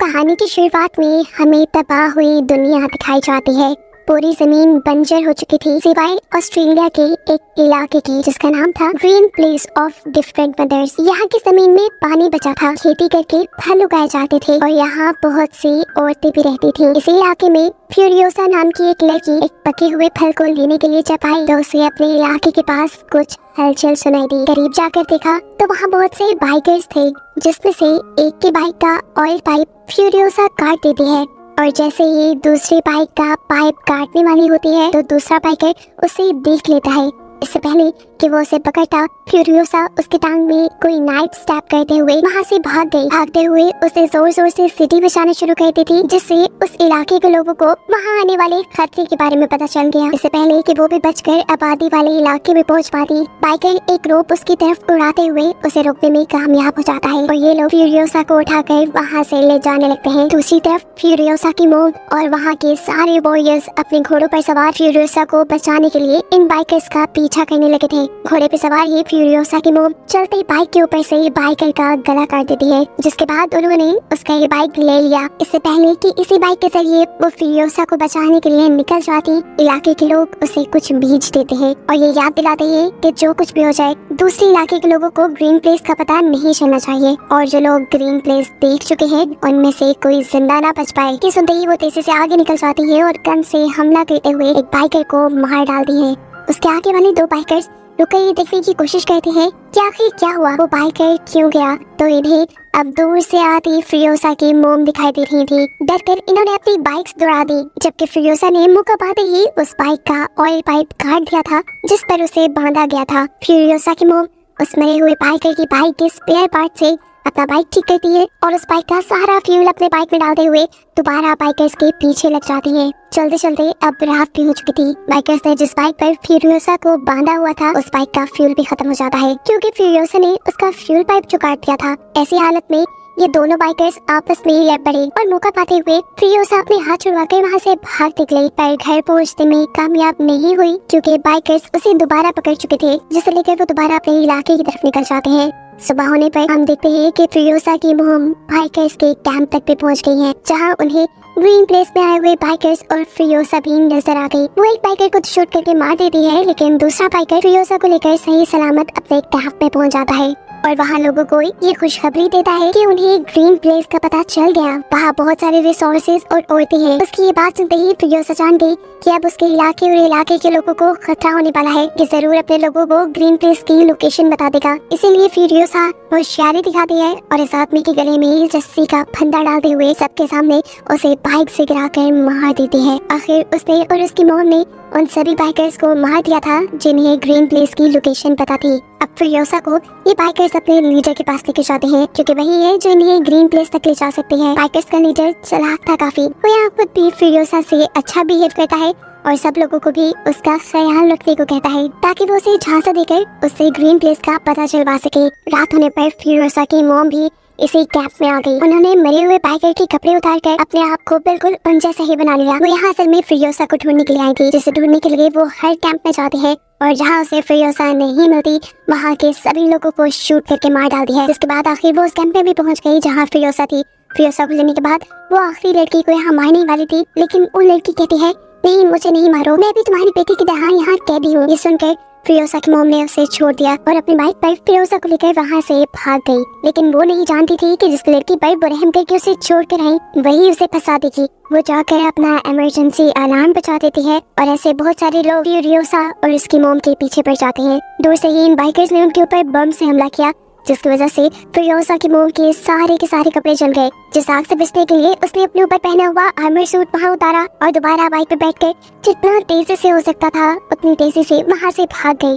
कहानी की शुरुआत में हमें तबाह हुई दुनिया दिखाई जाती है। पूरी जमीन बंजर हो चुकी थी सिवाय ऑस्ट्रेलिया के एक इलाके की जिसका नाम था green place of different mothers. यहाँ की जमीन में पानी बचा था, खेती करके फल उगाए जाते थे और यहाँ बहुत सी औरतें भी रहती थी। इसी इलाके में फ्यूरियोसा नाम की एक लड़की एक पके हुए फल को लेने के लिए जब आई तो उसे अपने इलाके के पास कुछ हलचल सुनाई दी। करीब जाकर देखा तो वहाँ बहुत से बाइकर्स थे, जिसमें से एक की बाइक का ऑयल पाइप फ्यूरियोसा काट देती है और जैसे ही दूसरी बाइक का पाइप काटने वाली होती है तो दूसरा बाइकर उसे देख लेता है। इससे पहले कि वो उसे पकड़ता, फ्यूरियोसा उसके टांग में कोई नाइफ स्टैब करते हुए वहाँ से भाग गई। भागते हुए उसे जोर जोर से सीटी बजाना शुरू कर दी थी, जिससे उस इलाके के लोगों को वहाँ आने वाले खतरे के बारे में पता चल गया। इससे पहले कि वो भी बचकर आबादी वाले इलाके में पहुँच पाती, बाइकर एक रोप उसकी तरफ उड़ाते हुए उसे रोकने में कामयाब हो जाता है और ये लोग फ्यूरियोसा को उठाकर वहाँ से ले जाने लगते हैं। दूसरी तरफ फ्यूरियोसा की मॉम और वहाँ के सारे वॉरियर्स अपने घोड़ों पर सवार फ्यूरियोसा को बचाने के लिए इन बाइकर्स का पीछा करने लगे थे। घोड़े पे सवार ये फ्यूरियोसा की मॉम चलते बाइक के ऊपर से बाइकर का गला काट देती है, जिसके बाद उन्होंने उसका ये बाइक ले लिया। इससे पहले कि इसी बाइक के जरिए वो फ्यूरियोसा को बचाने के लिए निकल जाती, इलाके के लोग उसे कुछ बीज देते हैं और ये याद दिलाते हैं कि जो कुछ भी हो जाए दूसरे इलाके के लोगों को ग्रीन प्लेस का पता नहीं चलना चाहिए और जो लोग ग्रीन प्लेस देख चुके हैं उनमें से कोई जिंदा ना बच पाए। कि सुनते ही वो तेजी से आगे निकल जाती है और गन से हमला करते हुए एक बाइकर को मार डालती है। उसके आगे वाले दो बाइकर्स रुककर ये देखने की कोशिश करते हैं कि आखिर क्या हुआ, वो बाइकर क्यों गया। तो इन्हें अब दूर से आती फ्यूरियोसा की मोम दिखाई दे रही थी। डरकर इन्होंने अपनी बाइक्स दौड़ा दी, जबकि फ्यूरियोसा ने मौका पाते ही उस बाइक का ऑयल पाइप काट दिया था जिस पर उसे बांधा गया था। फ्यूरियोसा की मोम उस मरे हुए बाइकर की बाइक के स्पेयर पार्ट से अपना बाइक ठीक करती है और उस बाइक का सारा फ्यूल अपने बाइक में डालते हुए दोबारा बाइकर्स के पीछे लग जाती है। चलते चलते अब रात भी हो चुकी थी। बाइकर्स ने जिस बाइक पर फ्यूरियोसा को बांधा हुआ था उस बाइक का फ्यूल भी खत्म हो जाता है, क्योंकि फ्यूरियोसा ने उसका फ्यूल पाइप जो काट दिया था। ऐसी हालत में ये दोनों बाइकर्स आपस में लड़ पड़े और मौका पाते हुए फ्यूरियोसा अपने हाथ छुड़वाकर वहाँ से भाग निकली, पर घर पहुँचने में कामयाब नहीं हुई क्योंकि बाइकर्स उसे दोबारा पकड़ चुके थे, जिसे लेकर वो दोबारा अपने इलाके की तरफ निकल जाते हैं। सुबह होने पर हम देखते हैं कि फ्यूरियोसा की मोम बाइकर्स के कैंप तक भी पहुंच गई है, जहां उन्हें ग्रीन प्लेस में आए हुए बाइकर्स और फ्यूरियोसा भी नजर आ गई। वो एक बाइकर को शूट करके मार देती है, लेकिन दूसरा बाइकर फ्यूरियोसा को लेकर सही सलामत अपने कैंप में पहुंच जाता है और वहाँ लोगों को ये खुशखबरी देता है कि उन्हें ग्रीन प्लेस का पता चल गया। वहाँ बहुत सारे रिसोर्सेज और औरतें हैं। उसकी ये बात सुनते ही फ्यूरियोसा जान गई कि अब उसके इलाके और इलाके के लोगों को खतरा होने वाला है, कि जरूर अपने लोगों को ग्रीन प्लेस की लोकेशन बता देगा। इसीलिए फ्यूरियोसा होशियारी दिखाती है और इस आदमी के गले में रस्सी का फंदा डालते हुए सबके सामने उसे बाइक से गिराकर मार देती है। आखिर उसने और उसकी मॉम ने उन सभी बाइकर्स को मार दिया था जिन्हें ग्रीन प्लेस की लोकेशन पता थी। अब फ्यूरियोसा को ये बाइकर्स अपने लीडर के पास लेके जाते हैं, क्योंकि वही है जो इन्हें ग्रीन प्लेस तक ले जा सकते हैं। बाइकर्स का लीडर चालाक था काफी, वो यहाँ खुद भी फ्यूरियोसा से अच्छा बिहेव करता है और सब लोगों को भी उसका ख्याल रखने को कहता है, ताकि वो उसे झांसा देकर उससे ग्रीन प्लेस का पता चलवा सके। रात होने पर फ्यूरियोसा की मॉम भी इसी कैंप में आ गई। उन्होंने मरे हुए बाइकर के कपड़े उतारकर अपने आप को बिल्कुल उन जैसा ही बना लिया। वो यहाँ असल में फ्यूरियोसा को ढूंढने के लिए आई थी, जिसे ढूंढने के लिए वो हर कैंप में जाती है और जहाँ उसे फ्यूरियोसा नहीं मिलती वहाँ के सभी लोगों को शूट करके मार डालती है। जिसके बाद आखिर वो उस कैंप में भी पहुँच गई जहाँ फ्यूरियोसा थी। फ्यूरियोसा को लेने के बाद वो आखिरी लड़की को यहाँ मारने वाली थी, लेकिन वो लड़की कहती है, नहीं मुझे नहीं मारो, मैं भी तुम्हारी बेटी की तरह यहाँ कैदी हूँ। ये सुनकर फ्यूरियोसा की मॉम ने उसे छोड़ दिया और अपनी बाइक पर फ्यूरियोसा को लेकर वहाँ से भाग गई, लेकिन वो नहीं जानती थी कि जिस लड़की पर वो रहम करके उसे छोड़ कर आई वही उसे फंसा देगी। वो जाकर अपना इमरजेंसी अलार्म बजा देती है और ऐसे बहुत सारे लोग फ्यूरियोसा और उसकी मॉम के पीछे पड़ जाते हैं। दूर से ही इन बाइकर्स ने उनके ऊपर बम से हमला किया, जिसकी वजह से फ्यूरियोसा की मॉम के सारे कपड़े जल गए। जिस आग से बचने के लिए उसने अपने ऊपर पहना हुआ आर्मर सूट वहाँ उतारा और दोबारा बाइक पर बैठकर जितना तेजी से हो सकता था उतनी तेजी से वहाँ से भाग गई।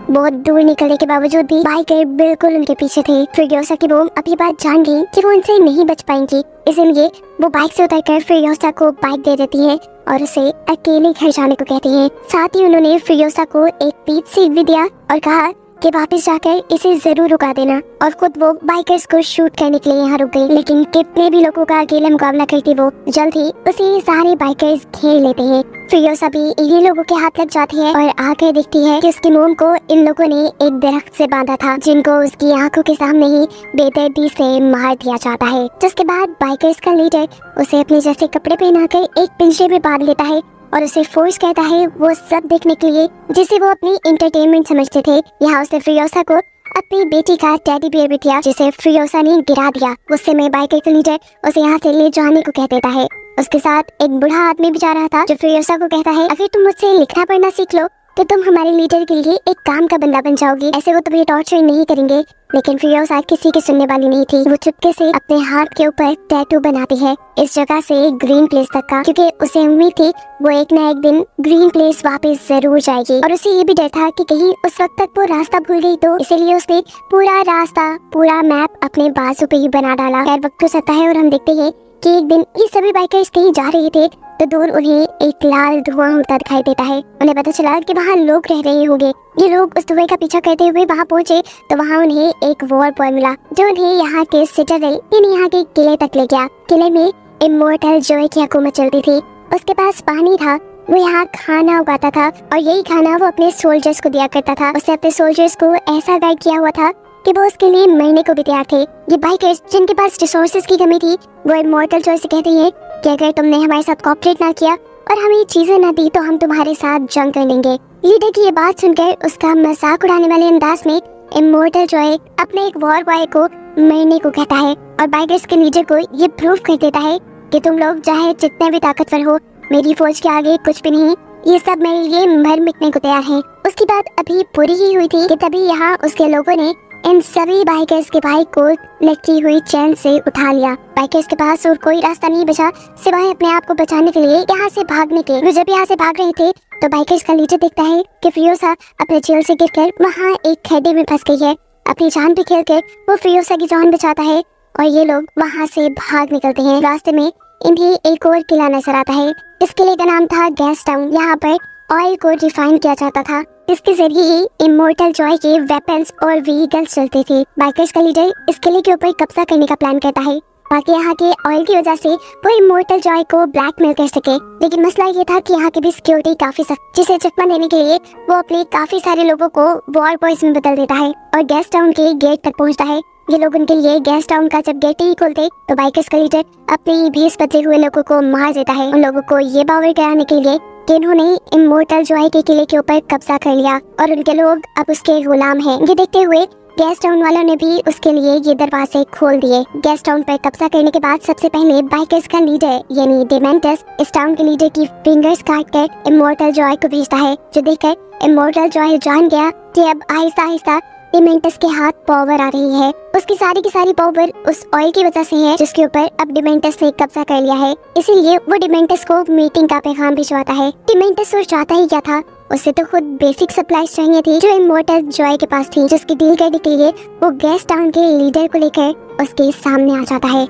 बहुत दूर निकलने के बावजूद भी बाइकर बिल्कुल उनके पीछे थे। फ्यूरियोसा की मॉम अब ये बात जान गई कि वो उनसे नहीं बच पाएंगी, इसलिए वो बाइक से उतरकर फ्यूरियोसा को बाइक दे देती है और उसे अकेले घर जाने को कहती है। साथ ही उन्होंने फ्यूरियोसा को एक पीच सीट भी दिया और कहा कि वापस जाकर इसे जरूर रुका देना, और खुद वो बाइकर्स को शूट करने के लिए यहाँ रुक गई। लेकिन कितने भी लोगों का अकेले मुकाबला करती वो, जल्द ही उसे सारे बाइकर्स घेर लेते हैं। फिरोसा भी इन्हीं लोगों के हाथ लग जाती है और आकर देखती है कि उसकी मोम को इन लोगों ने एक दरख्त से बांधा था, जिनको उसकी आंखों के सामने ही बेदर्दी से मार दिया जाता है। जिसके बाद बाइकर्स का लीडर उसे अपने जैसे कपड़े पहनाकर एक पिंजरे में बांध लेता है और उसे फोर्स करता है वो सब देखने के लिए जिसे वो अपनी इंटरटेनमेंट समझते थे। यहाँ उसने फिरोसा को अपनी बेटी का टेडी बियर भी दिया, जिसे फिरोसा ने गिरा दिया। गुस्से में बाइकर का लीडर उसे यहाँ से ले जाने को कह देता है। उसके साथ एक बूढ़ा आदमी भी जा रहा था, जो फिरोसा को कहता है अगर तुम मुझसे लिखना पढ़ना सीख लो तो तुम हमारे लीडर के लिए एक काम का बंदा बन जाओगी, ऐसे वो तुम्हें टॉर्चर नहीं करेंगे। लेकिन फिरोसा किसी की सुनने वाली नहीं थी। वो चुपके से अपने हाथ के ऊपर टैटू बनाती है इस जगह से ग्रीन प्लेस तक का, क्योंकि उसे उम्मीद थी वो एक न एक दिन ग्रीन प्लेस वापस जरूर जाएगी। और उसे ये भी डर था कि कहीं उस वक्त तक वो रास्ता भूल गई तो, इसीलिए उसने पूरा रास्ता, पूरा मैप अपने बाजू पे ही बना डाला। खैर वक्त गुजरता है और हम देखते हैं कि एक दिन ये सभी बाइकर्स कहीं जा रहे थे तो दूर उन्हें एक लाल धुआं उड़ता दिखाई देता है। उन्हें पता चला कि वहाँ लोग रह रहे होंगे। ये लोग उस धुएं का पीछा करते हुए वहाँ पहुँचे तो वहाँ उन्हें एक वॉर बॉय मिला, जो उन्हें यहाँ के सिटाडेल यानी यहाँ के किले तक ले गया। किले में इमोर्टल जॉय की हुकूमत चलती थी। उसके पास पानी था, वो यहाँ खाना उगाता था और यही खाना वो अपने सोल्जर्स को दिया करता था। उसने अपने सोल्जर्स को ऐसा गाइड किया हुआ था कि वो उसके लिए मरने को भी तैयार थे। ये बाइकर्स जिनके पास रिसोर्सेज की कमी थी, वो इमोर्टल जॉय से कहते हैं कि अगर तुमने हमारे साथ कोऑपरेट ना किया और हमें चीजें ना दी तो हम तुम्हारे साथ जंग कर लेंगे। लीडर की ये बात सुनकर उसका मजाक उड़ाने वाले अंदाज में इमोर्टल जॉय अपने एक वॉर बॉय को मरने को कहता है और बाइकर्स के लीडर को ये प्रूफ कर देता है कि तुम लोग चाहे जितने भी ताकतवर हो, मेरी फौज के आगे कुछ भी नहीं, ये सब मेरे लिए मर मिटने को तैयार है। उसकी बात अभी पूरी ही हुई थी कि तभी यहाँ उसके लोगों ने इन सभी बाइकर्स के बाइक को लटकी हुई चैन से उठा लिया। बाइकर्स के पास और कोई रास्ता नहीं बचा सिवाय अपने आप को बचाने के लिए यहाँ से भागने के। वो जब यहाँ से भाग रहे थे तो बाइकर्स का लीडर देखता है कि फिरोसा अपने जेल से गिरकर वहाँ एक खड्डे में फंस गई है। अपनी जान पे खेलकर वो फिरोसा की जान बचाता है और ये लोग वहाँ से भाग निकलते हैं। रास्ते में इन्हें एक और किला नजर आता है। इस किले का नाम था गैस टाउन। यहाँ पर ऑयल को रिफाइन किया जाता था, इसके जरिए ही इमोर्टल जॉय के वेपन्स और व्हीकल्स चलते थे। बाइकर्स का लीडर इस किले के ऊपर कब्जा करने का प्लान करता है ताकि यहाँ के ऑयल की वजह से वो इमोर्टल जॉय को ब्लैकमेल कर सके। लेकिन मसला ये था कि यहाँ की भी सिक्योरिटी काफी सख्त, जिसे चकमा देने के लिए वो अपने काफी सारे लोगों को वॉर बॉयज में बदल देता है और गैस टाउन के गेट तक पहुँचता है। ये लोग उनके लिए गैस टाउन का जब गेट ही खोलते तो बाइकर्स का लीडर अपने 20 बचे हुए लोगों को मार देता है, उन लोगों को ये बावर कराने के लिए कि इन्होंने इमोर्टल जॉय के किले के ऊपर कब्जा कर लिया और उनके लोग अब उसके गुलाम हैं। ये देखते हुए गैस टाउन वालों ने भी उसके लिए ये दरवाजे खोल दिए। गैस टाउन पर कब्जा करने के बाद सबसे पहले बाइकर्स का लीडर यानी डिमेंटस इस टाउन के लीडर की फिंगर्स काट कर इमोर्टल जॉय को भेजता है, जो देखकर इमोर्टल जॉय जान गया कि अब आहिस्ता आहिस्ता डिमेंटस के हाथ पावर आ रही है। उसकी सारी की सारी पावर उस ऑयल की वजह से है जिसके ऊपर अब डिमेंटस ने कब्जा कर लिया है। इसीलिए वो डिमेंटस को मीटिंग का पैगाम भिजवाता है। डिमेंटस और चाहता ही क्या था, उसे तो खुद बेसिक सप्लाईज चाहिए थी जो इमोर्टल जॉय के पास थी, जिसकी डील करने के लिए वो गैस टाउन के लीडर को लेकर उसके सामने आ जाता है।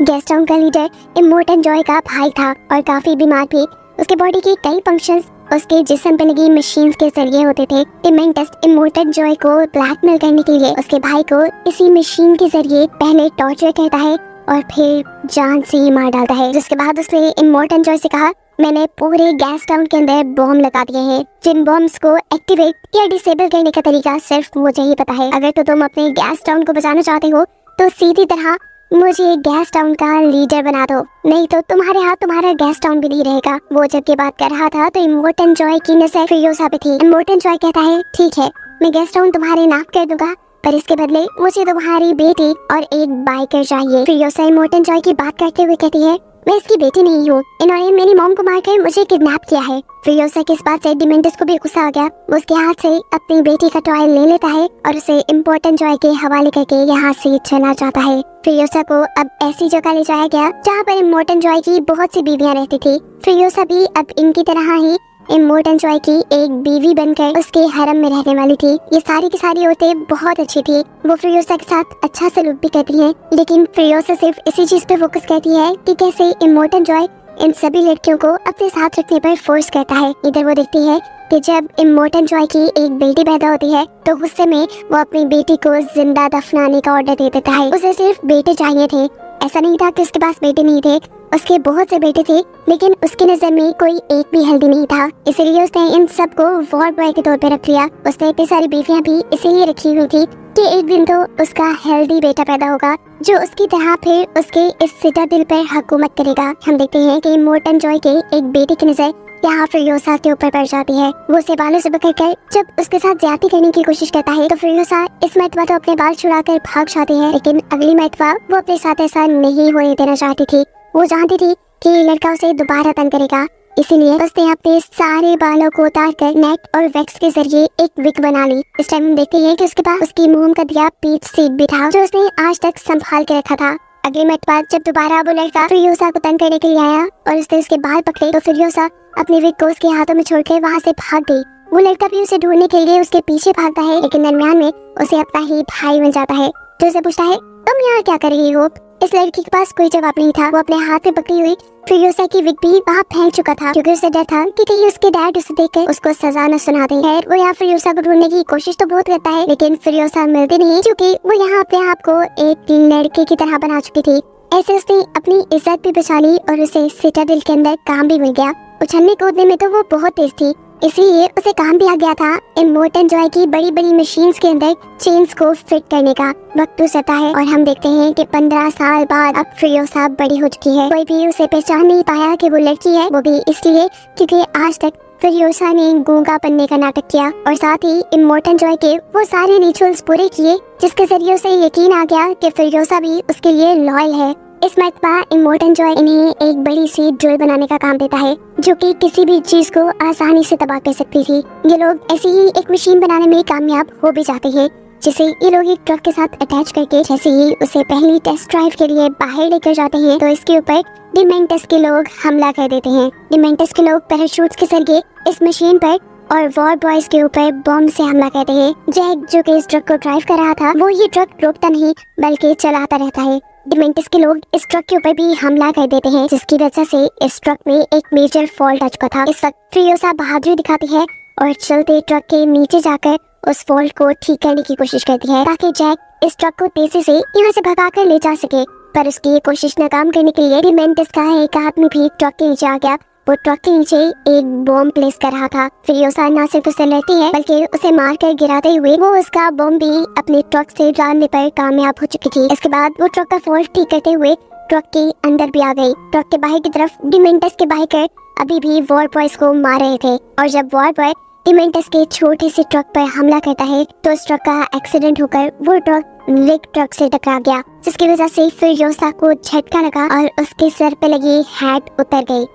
गैस टाउन का लीडर इमोर्टल जॉय का भाई था और काफी बीमार भी। उसके बॉडी के कई फंक्शंस उसके जिस्म पे लगी मशीन्स के जरिए होते थे। डिमेंटस इमोर्टल जॉय को ब्लैकमेल करने के लिए उसके भाई को इसी मशीन के जरिए पहले टॉर्चर करता है और फिर जान से ही मार डालता है। जिसके बाद उसने इमोर्टल जॉय से कहा, मैंने पूरे गैस टाउन के अंदर बॉम्ब लगा दिए हैं, जिन बॉम्ब्स को एक्टिवेट या डिसेबल करने का तरीका सिर्फ मुझे ही पता है। अगर तो तुम अपने गैस टाउन को बचाना चाहते हो तो सीधी तरह मुझे गैस टाउन का लीडर बना दो, नहीं तो तुम्हारे हाथ तुम्हारा गैस टाउन भी नहीं रहेगा। वो जब ये बात कर रहा था तो इमोर्टल जॉय की नजर फिरोसा पे थी। इमोर्टल जॉय कहता है, ठीक है मैं गैस टाउन तुम्हारे नाम कर दूंगा, पर इसके बदले मुझे तुम्हारी बेटी और एक बाइकर चाहिए। फिरोसा इमोर्टल जॉय की बात करते हुए कहती है, मैं इसकी बेटी नहीं हूँ, इन्होंने मेरी मॉम को मारकर मुझे किडनैप किया है। फिरोसा की इस बात से डिमेंटस को भी गुस्सा आ गया। वो उसके हाथ से अपनी बेटी का टॉय ले लेता है और उसे इम्पोर्टेंट जॉय के हवाले करके यहाँ से चला जाता है। फिरोसा को अब ऐसी जगह ले जाया गया जहाँ पर इमोर्टल जॉय की बहुत सी बीवियाँ रहती थी। फिरोसा भी अब इनकी तरह ही इमोर्टल जॉय की एक बीवी बनकर उसके हरम में रहने वाली थी। ये सारी की सारी औरतें बहुत अच्छी थी। वो फिरोसा के साथ अच्छा सलूक भी करती हैं, लेकिन फिरोसा सिर्फ इसी चीज पे फोकस करती है कि कैसे इमोर्टल जॉय इन सभी लड़कियों को अपने साथ रखने पर फोर्स करता है। इधर वो देखती है कि जब इमोर्टल जॉय की एक बेटी पैदा होती है तो गुस्से में वो अपनी बेटी को जिंदा दफनाने का ऑर्डर दे देता है। उसे सिर्फ बेटे चाहिए थे, ऐसा नहीं था कि उसके पास बेटे नहीं थे, उसके बहुत से बेटे थे, लेकिन उसकी नजर में कोई एक भी हेल्दी नहीं था। इसीलिए उसने इन सबको वॉर बॉय के तौर पे रख लिया। उसने इतनी सारी बीवियां भी इसीलिए रखी हुई थी कि एक दिन तो उसका हेल्दी बेटा पैदा होगा जो उसकी तरह फिर उसके इस सिटाडेल पर हुकूमत करेगा। हम देखते हैं कि इमोर्टल जॉय के एक बेटे की नजर यहाँ फ्यूरियोसा के ऊपर पड़ जाती है। वो उसे बालों से पकड़कर जब उसके साथ ज्यादती करने की कोशिश करता है तो फ्यूरियोसा इस मर्तबा तो अपने बाल छुड़ाकर भाग जाती है, लेकिन अगली मर्तबा वो अपने साथ ऐसा नहीं होने देना चाहती थी। वो जानती थी कि ये लड़का उसे दोबारा तंग करेगा, इसीलिए उसने अपने सारे बालों को उतारकर नेट और वैक्स के जरिए एक विग बना ली। इस टाइम हम देखते हैं कि उसके पास उसकी मोम का दिया पीच सीड भी था जो उसने आज तक संभाल के रखा था। अगले मिनट बाद जब दोबारा वो लड़का फ्यूरियोसा को तंग करने के लिए आया और उसने उसके बाल पकड़े तो फ्यूरियोसा अपने विग को उसके हाथों में छोड़कर वहाँ से भाग गई। वो लड़का भी उसे ढूंढने के लिए उसके पीछे भागता है, लेकिन दरमियान में उसे अपना ही भाई बन जाता है जो उसे पूछता है, तुम यहाँ क्या कर रही हो? इस लड़की के पास कोई जवाब नहीं था। वो अपने हाथ में पकड़ी हुई फ्यूरियोसा की विग भी वहाँ फेंक चुका था क्योंकि उसे डर था कि कहीं उसके डैड उसे देखकर उसको सजा न सुना दे। खैर वो यहाँ फ्यूरियोसा को ढूंढने की कोशिश तो बहुत करता है, लेकिन फ्यूरियोसा मिलती नहीं क्योंकि वो यहाँ अपने आप को एक लड़के की तरह बना चुकी थी। ऐसे उसने अपनी इज्जत भी बचा ली और उसे सिटाडेल के अंदर काम भी मिल गया। उछलने कूदने में तो वो बहुत तेज थी, इसीलिए उसे काम भी आ गया था इमोर्टल जॉय की बड़ी बड़ी मशीन्स के अंदर चेन्स को फिट करने का। वक्त गुजरता है और हम देखते हैं कि 15 साल बाद अब फ्यूरियोसा बड़ी हो चुकी है। कोई भी उसे पहचान नहीं पाया कि वो लड़की है, वो भी इसलिए क्योंकि आज तक फ्यूरियोसा ने गूंगा बनने का नाटक किया और साथ ही इमोर्टल जॉय के वो सारे रिचुअल्स पूरे किए जिसके जरिए उसे यकीन आ गया कि फ्यूरियोसा भी उसके लिए लॉयल है। इस मर्तबा इमोर्टल जॉय इन्हें एक बड़ी सी ड्रिल बनाने का काम देता है जो कि किसी भी चीज को आसानी से तबाह कर सकती थी। ये लोग ऐसी ही एक मशीन बनाने में कामयाब हो भी जाते हैं जिसे ये लोग एक ट्रक के साथ अटैच करके जैसे ही उसे पहली टेस्ट ड्राइव के लिए बाहर लेकर जाते हैं तो इसके ऊपर डिमेंटस के लोग हमला कर देते हैं। डिमेंटस के लोग पैराशूट्स के जरिए इस मशीन पर और वॉर बॉयज के ऊपर बॉम्ब से हमला करते हैं। जैक जो कि इस ट्रक को ड्राइव कर रहा था वो ये ट्रक रोकता नहीं बल्कि चलाता रहता है। डिमेंटस के लोग इस ट्रक के ऊपर भी हमला कर देते हैं जिसकी वजह से इस ट्रक में एक मेजर फॉल्ट आ चुका था। इस वक्त फ्यूरियोसा बहादुरी दिखाती है और चलते ट्रक के नीचे जाकर उस फॉल्ट को ठीक करने की कोशिश करती है ताकि जैक इस ट्रक को तेजी से यहाँ से भगाकर ले जा सके, पर उसकी ये कोशिश नाकाम करने के लिए डिमेंटस का एक आदमी भी ट्रक के नीचे आ गया। वो ट्रक के नीचे एक बॉम्ब प्लेस कर रहा था। फ्यूरियोसा न सिर्फ उसे लड़ती है बल्कि उसे मारकर गिराते हुए वो उसका बॉम्ब भी अपने ट्रक से डालने पर कामयाब हो चुकी थी। इसके बाद वो ट्रक का फॉल्ट ठीक करते हुए ट्रक के अंदर भी आ गई। ट्रक के बाहर की तरफ डिमेंटस के बाइकर अभी भी वॉर बॉयज को मार रहे थे और जब वॉर बॉय डिमेंटस के छोटे से ट्रक पर हमला करता है तो उस ट्रक का एक्सीडेंट होकर वो ट्रक विग ट्रक से टकरा गया जिसकी वजह से फ्यूरियोसा को झटका लगा और उसके सर पे लगी हैट उतर गई।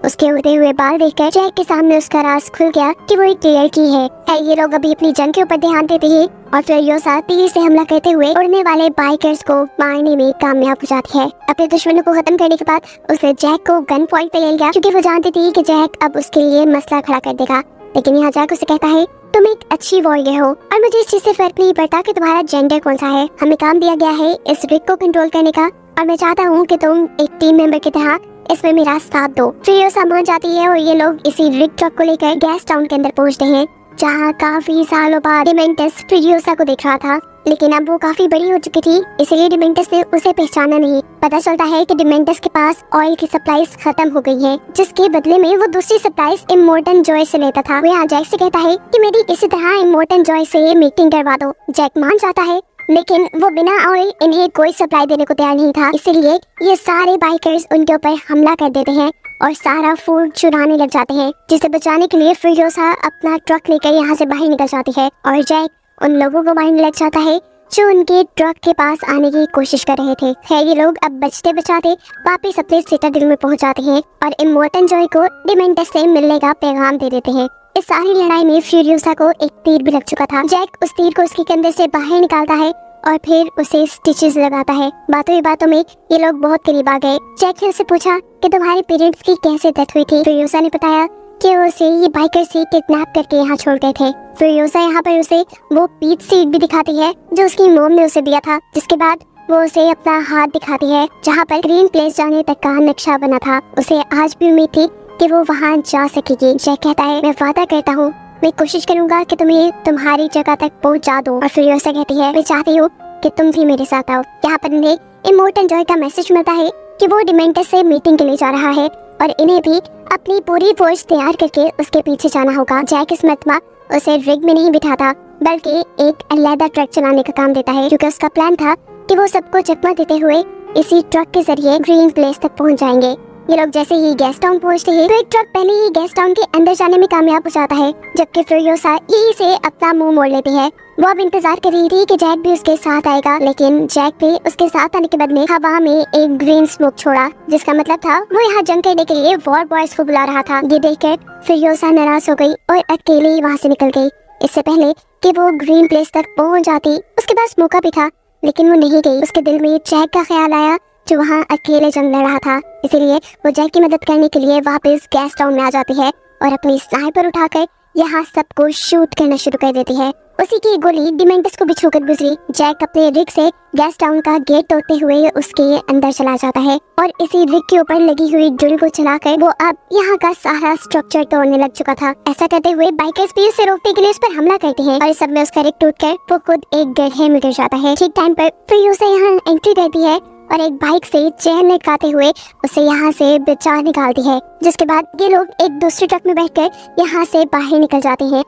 उसके उड़ते हुए बाल देखकर जैक के सामने उसका राज खुल गया कि वो एक लड़की है। ये लोग अभी अपनी जंग के ऊपर ध्यान देते हैं और फ्यूरियोसा तीर से हमला करते हुए उड़ने वाले बाइकर्स को मारने में कामयाब हो जाती है। अपने दुश्मनों को खत्म करने के बाद उसने जैक को गन पॉइंट पे ले लिया क्योंकि वो जानती थी कि जैक अब उसके लिए मसला खड़ा कर देगा। लेकिन यहाँ जैक उसे कहता है, तुम एक अच्छी वॉरियर हो और मुझे इस चीज से फर्क नहीं पड़ता कि तुम्हारा जेंडर कौन सा है। हमें काम दिया गया है इस रिग को कंट्रोल करने का और मैं चाहता हूँ कि तुम एक टीम मेंबर की तरह इसमें मेरा साथ दो। फ्यूरियोसा मान जाती है और ये लोग इसी रिग ट्रक को लेकर गैस टाउन के अंदर पहुंचते हैं जहाँ काफी सालों बाद डिमेंटस फ्यूरियोसा को देख रहा था, लेकिन अब वो काफी बड़ी हो चुकी थी इसलिए डिमेंटस ने उसे पहचाना नहीं। पता चलता है कि डिमेंटस के पास ऑयल की सप्लाईज खत्म हो गई है जिसके बदले में वो दूसरी सप्लाईज इमोर्टल जॉय से लेता था। वो यहाँ जैक से कहता है कि मेरी इसी तरह इमोर्टल जॉय से मीटिंग करवा दो। जैक मान जाता है लेकिन वो बिना ऑयल इन्हें कोई सप्लाई देने को तैयार नहीं था, इसलिए ये सारे बाइकर्स उनके ऊपर हमला कर देते हैं और सारा फूड चुराने लग जाते हैं जिसे बचाने के लिए फ्यूरियोसा अपना ट्रक लेकर यहाँ से बाहर निकल जाती है और जैक उन लोगों को मारने लग जाता है जो उनके ट्रक के पास आने की कोशिश कर रहे थे। खैर ये लोग अब बचते बचाते वापिस अपने सिटाडेल में पहुंच जाते हैं और इमोर्टल जॉय को डिमेंटस से मिलने का पैगाम दे देते हैं। इस सारी लड़ाई में फ्यूरियोसा को एक तीर भी लग चुका था। जैक उस तीर को उसके कंधे से बाहर निकालता है और फिर उसे स्टिचेस लगाता है। बातों ही बातों में ये लोग बहुत करीब आ गए। जैक ने उससे पूछा कि तुम्हारे पेरेंट्स की कैसे डेथ हुई थी। फ्यूरियोसा ने बताया कि उसे ये बाइकर से किडनैप करके यहाँ छोड़ गए थे। फ्यूरियोसा यहाँ पर उसे वो पीच सीट भी दिखाती है जो उसकी मोम ने उसे दिया था, जिसके बाद वो उसे अपना हाथ दिखाती है जहाँ पर ग्रीन प्लेस जाने तक का नक्शा बना था। उसे आज भी उम्मीद थी कि वो वहाँ जा सकेगी। जैक कहता है मैं वादा करता हूँ मैं कोशिश करूंगा कि तुम्हें तुम्हारी जगह तक पहुँचा दूँ। और फ्यूरियोसा कहती है मैं चाहती हूँ कि तुम भी मेरे साथ आओ। यहाँ पर इन्हें इमोर्टल जॉय का मैसेज मिलता है कि वो डिमेंटस से मीटिंग के लिए जा रहा है और इन्हें भी अपनी पूरी फोर्स तैयार करके उसके पीछे जाना होगा। जैक इस मर्तबा उसे रिग में नहीं बिठाता बल्कि एक अलग ट्रक चलाने का काम देता है, क्योंकि उसका प्लान था कि वो सबको चकमा देते हुए इसी ट्रक के जरिए ग्रीन प्लेस तक पहुंच जाएंगे। ये लोग जैसे ही गेस्ट टाउन पहुंचते हैं तो एक ट्रक पहले ही गेस्ट टाउन के अंदर जाने में कामयाब हो जाता है, जबकि फ्यूरियोसा यहीं से अपना मुंह मोड़ लेती है। वो अब इंतजार कर रही थी कि जैक भी उसके साथ आएगा, लेकिन जैक भी उसके साथ आने के बदले हवा में एक ग्रीन स्मोक छोड़ा, जिसका मतलब था वो यहाँ जंग करने के लिए वॉर बॉयज को बुला रहा था। ये देखकर फ्यूरियोसा नाराज हो गई और अकेले ही वहाँ से निकल गई। इससे पहले कि वो ग्रीन प्लेस तक पहुँच जाती उसके पास मौका भी था, लेकिन वो नहीं गई। उसके दिल में जैक का ख्याल आया जो वहाँ अकेले जंग लड़ रहा था, इसीलिए वो जैक की मदद करने के लिए वापस गैस टाउन में आ जाती है और अपनी स्नाइपर उठाकर यहाँ सबको शूट करना शुरू कर देती है। उसी की गोली डिमेंटस को भी छूकर गुजरी। जैक अपने रिग से गैस टाउन का गेट तोड़ते हुए उसके अंदर चला जाता है और इसी रिग के ऊपर लगी हुई ड्रिल को चलाकर वो अब यहाँ का सारा स्ट्रक्चर तोड़ने लग चुका था। ऐसा करते हुए बाइकर्स भी उसे रोकने के लिए उस पर हमला करते हैं और इस सब में उसका रिग टूटकर वो खुद एक गड्ढे में गिर जाता है। ठीक टाइम पर फ्यूरियोसा यहाँ एंट्री करती है और एक बाइक से चेन लटकाते हुए उसे यहाँ से बचा निकालती है, जिसके बाद ये लोग एक दूसरे ट्रक में बैठकर यहाँ से बाहर निकल जाते हैं।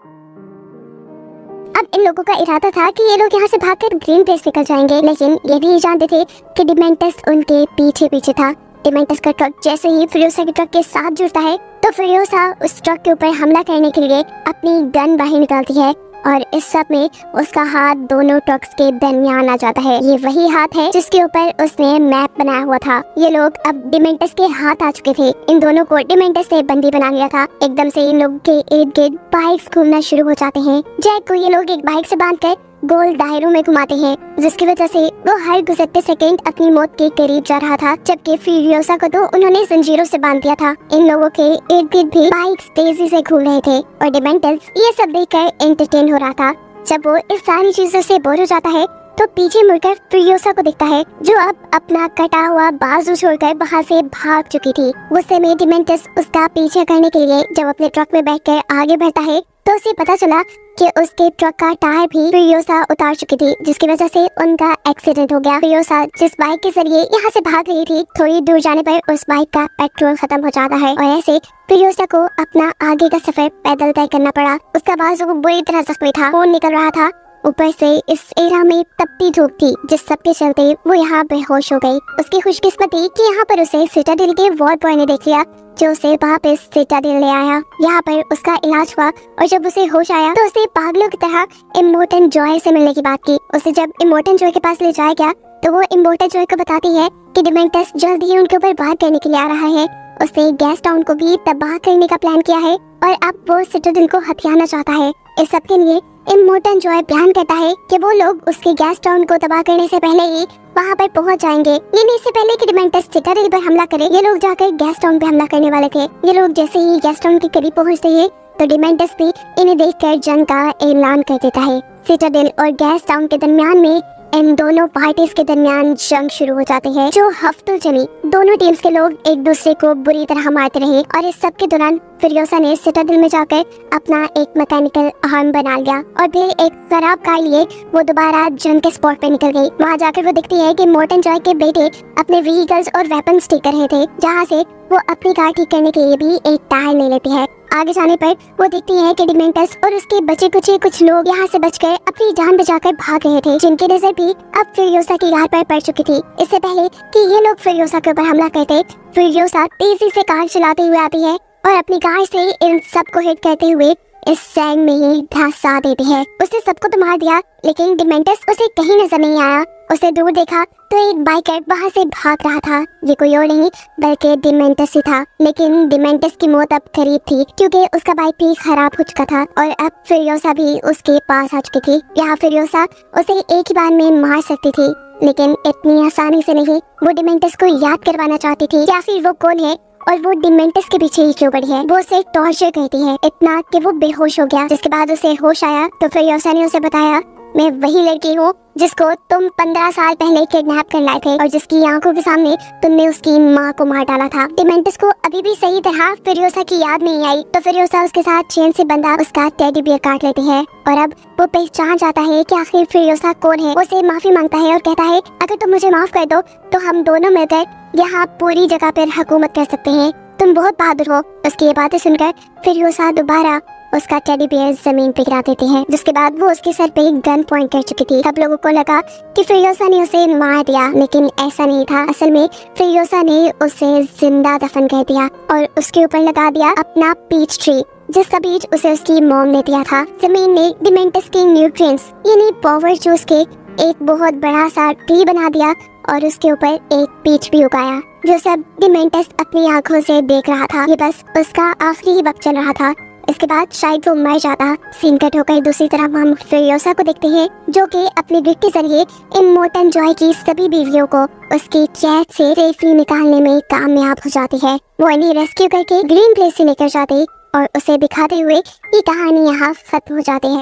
अब इन लोगों का इरादा था कि ये लोग यहाँ से भागकर ग्रीन प्लेस निकल जाएंगे, लेकिन ये भी जानते थे कि डिमेंटस उनके पीछे पीछे था। डिमेंटस का ट्रक जैसे ही फ्यूरियोसा के ट्रक के साथ जुड़ता है तो फ्यूरियोसा उस ट्रक के ऊपर हमला करने के लिए अपनी गन बाहर निकालती है और इस सब में उसका हाथ दोनों ट्रक्स के दरमियान आ जाता है। ये वही हाथ है जिसके ऊपर उसने मैप बनाया हुआ था। ये लोग अब डिमेंटस के हाथ आ चुके थे। इन दोनों को डिमेंटस ने बंदी बना लिया था। एकदम से इन लोगों के इर्द गिर्द बाइक्स घूमना शुरू हो जाते हैं। जैक को ये लोग एक बाइक से बांधकर गोल दायरों में घुमाते हैं, जिसकी वजह से वो हर गुजरते सेकंड अपनी मौत के करीब जा रहा था, जबकि फ्यूरियोसा को तो उन्होंने जंजीरों से बांध दिया था। इन लोगों के इर्द गिर्द भी बाइक्स तेजी से घूम रहे थे और डिमेंटस ये सब देखकर एंटरटेन हो रहा था। जब वो इस सारी चीजों से बोर हो जाता है तो पीछे मुड़कर फ्यूरियोसा को दिखता है, जो अब अपना कटा हुआ बाजू छोड़कर वहाँ से भाग चुकी थी। उस समय डिमेंटस उसका पीछे करने के लिए जब अपने ट्रक में बैठकर आगे बढ़ता है तो उसे पता चला कि उसके ट्रक का टायर भी फ्यूरियोसा उतार चुकी थी, जिसकी वजह से उनका एक्सीडेंट हो गया। फ्यूरियोसा जिस बाइक के जरिए यहाँ से भाग रही थी, थोड़ी दूर जाने पर उस बाइक का पेट्रोल खत्म हो जाता है और ऐसे फ्यूरियोसा को अपना आगे का सफर पैदल तय करना पड़ा। उसका बाजू बुरी तरह जख्मी था, खून निकल रहा था। ऊपर से इस एरा में तपती धूप थी, जिस सब के चलते वो यहाँ बेहोश हो गई। उसकी खुशकिस्मती कि यहाँ पर उसे सिटाडेल के वॉर बॉय ने देख लिया, जो उसे वापस सिटाडेल ले आया। यहाँ पर उसका इलाज हुआ और जब उसे होश आया तो उसे पागलों की तरह इमोर्टल जॉय से मिलने की बात की। उसे जब इमोर्टल जॉय के पास ले जाया गया तो वो इमोर्टल जॉय को बताती है कि डिमेंटस जल्द ही उनके ऊपर वार करने के लिए आ रहा है। उसने गैस टाउन को भी तबाह करने का प्लान किया है और अब वो सिटाडेल को हथियाना चाहता है। इस सब के लिए इमोर्टल जॉय प्लान करता है कि वो लोग उसके गैस टाउन को तबाह करने से पहले ही वहाँ पर पहुँच जाएंगे। लेकिन इससे पहले कि डिमेंटस सिटाडेल पर हमला करे, ये लोग जाकर गैस टाउन पे हमला करने वाले थे। ये लोग जैसे ही गैस टाउन के करीब पहुँचते हैं तो डिमेंटस भी इन्हें देखकर जंग का ऐलान कर देता है। सिटाडेल और गैस टाउन के दरमियान में इन दोनों पार्टीज के दरमियान जंग शुरू हो जाती है, जो हफ्तों चली। दोनों टीम्स के लोग एक दूसरे को बुरी तरह मारते रहे और इस सब के दौरान फ्यूरियोसा ने सिटाडेल में जाकर अपना एक मैकेनिकल आर्म बना लिया और फिर एक खराब कार लिए वो दोबारा जंग के स्पॉट पे निकल गई। वहाँ जाकर वो दिखती है कि इमोर्टल जॉय के बेटे अपने व्हीकल्स और वेपन्स ठीक कर रहे थे, जहाँ से वो अपनी कार ठीक करने के लिए भी एक टायर ले लेती है। आगे जाने पर वो देखती है कि डिमेंटस और उसके बचे कुछ लोग यहाँ से बचकर अपनी जान बचाकर भाग रहे थे, जिनकी नजर भी अब फ्यूरियोसा की कार पर पड़ चुकी थी। इससे पहले कि ये लोग फ्यूरियोसा के ऊपर हमला करते, फ्यूरियोसा तेजी से कार चलाते हुए आती है और अपनी कार से इन सबको हिट करते हुए इस सैंड में ही धंसा देती है। उसने सबको तो मार दिया, लेकिन डिमेंटस उसे कहीं नजर नहीं आया। उसे दूर देखा तो एक बाइकर वहाँ से भाग रहा था। ये कोई और नहीं बल्कि डिमेंटस ही था, लेकिन डिमेंटस की मौत अब करीब थी क्योंकि उसका बाइक भी खराब हो चुका था और अब फ्यूरियोसा भी उसके पास आ चुकी थी। यहाँ फ्यूरियोसा उसे एक ही बार में मार सकती थी, लेकिन इतनी आसानी से नहीं। वो डिमेंटस को याद करवाना चाहती थी या फिर वो कौन है और वो डिमेंटस के पीछे ही क्यों पड़ी है। वो उसे टॉर्चर करती है इतना कि वो बेहोश हो गया। जिसके बाद उसे होश आया तो फ्यूरियोसा ने उसे बताया मैं वही लड़की हूँ जिसको तुम 15 साल पहले किडनैप कर लाए थे और जिसकी आंखों के सामने तुमने उसकी माँ को मार डाला था। डिमेंटस को अभी भी सही तरह फिरोसा की याद नहीं आई, तो फिरोसा उसके साथ चेन से बंधा उसका टेडी बियर काट लेती है और अब वो पहचान जाता है कि आखिर फिरोसा कौन है। वो उसे माफी मांगता है और कहता है अगर तुम मुझे माफ कर दो तो हम दोनों मिलकर यहाँ पूरी जगह पर हुकूमत कर सकते हैं, तुम बहुत बहादुर हो। उसकी ये बातें सुनकर फिरोसा दोबारा उसका टेडी बियर जमीन पे गिरा देती है, जिसके बाद वो उसके सर पे गन पॉइंट कर चुकी थी। सब लोगों को लगा कि फिरोसा ने उसे मार दिया, लेकिन ऐसा नहीं था। असल में फिरोसा ने उसे जिंदा दफन कर दिया और उसके ऊपर लगा दिया अपना पीच ट्री, जिसका बीज उसे उसकी मॉम ने दिया था। जमीन ने डिमेंटस के न्यूट्रिएंट्स यानी पावर चूस के एक बहुत बड़ा सा ट्री बना दिया और उसके ऊपर एक पीच भी उगाया, जो सब डिमेंटस अपनी आंखों से देख रहा था। ये बस उसका आखिरी वक्त चल रहा था। इसके बाद शायद वो मर जाता। सीन कट होकर दूसरी तरफ हम फिरोसा को देखते हैं, जो कि अपने ग्रिड के जरिए इमोर्टल जॉय की सभी बीवियों को उसकी कैद से सेफली निकालने में कामयाब हो जाती है। वो इन्हें रेस्क्यू करके ग्रीन प्लेस से लेकर जाते और उसे दिखाते हुए ये कहानी यहाँ खत्म हो जाती है।